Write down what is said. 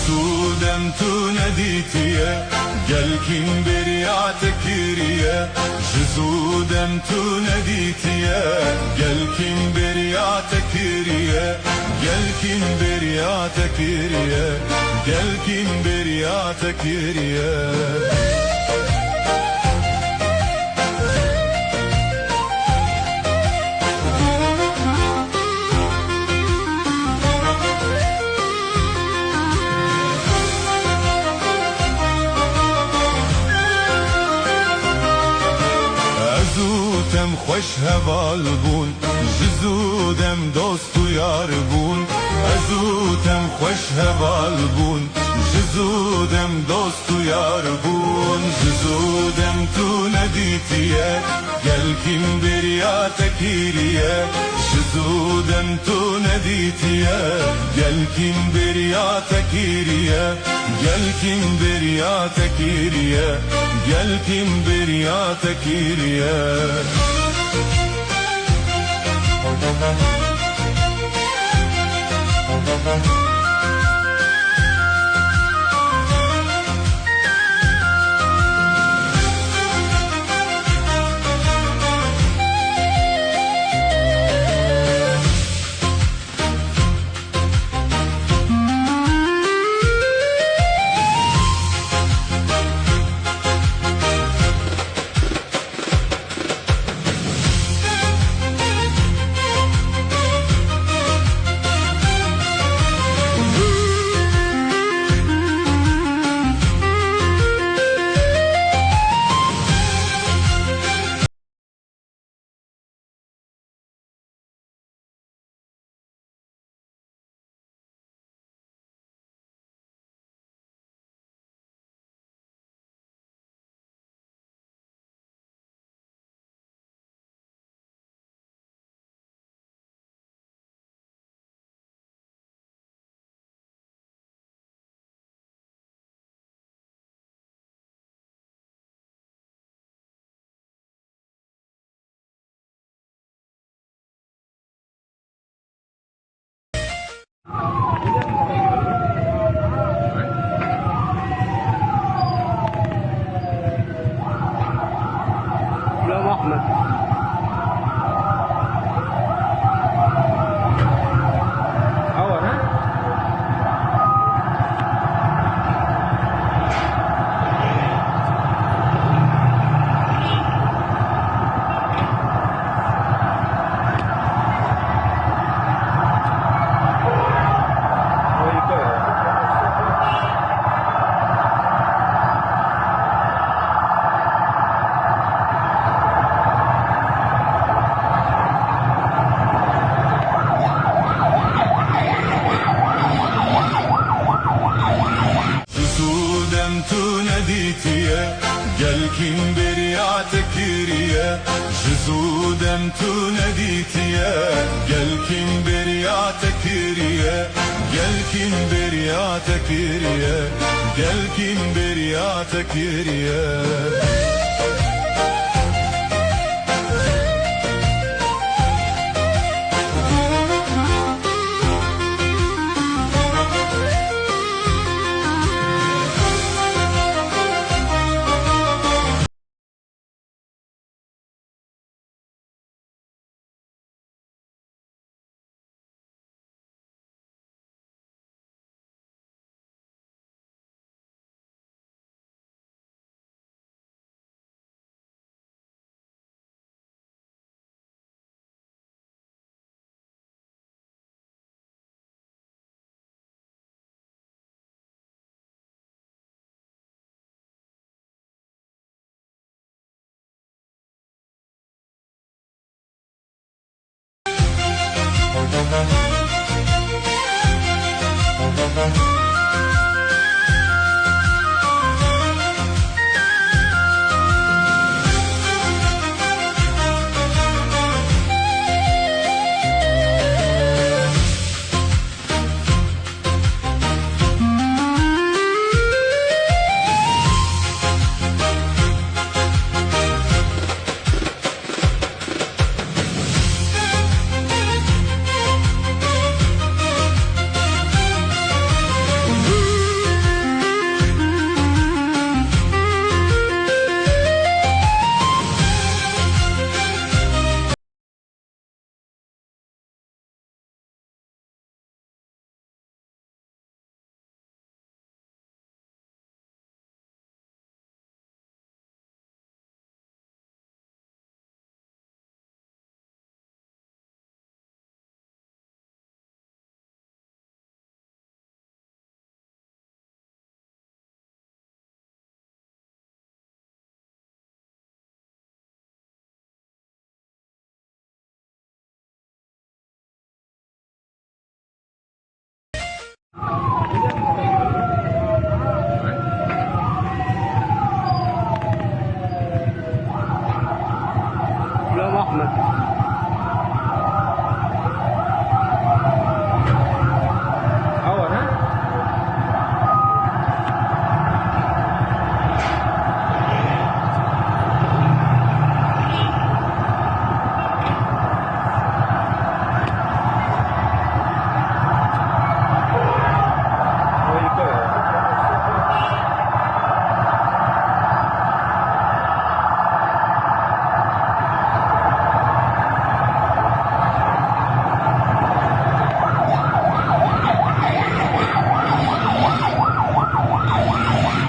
جسودم تو ندیتیه گلکین بریات کریه جسودم تو ندیتیه گلکین بریات کریه گلکین بریات کریه گلکین بریات کریه زودم خوش هوال بون زودم دوست و یار بون زودم خوش هوال بون زودم دوست و یار بون زودم تو ندیتیه گلکین بریات کریه زودم تو ندیتیه گلکین بریات کریه گلکین بریات کریه گلکین بریات کریه گلکین بریات کریه جسودم تو ندیتیه گلکین بریات کریه گلکین بریات کریه گلکین بریات کریه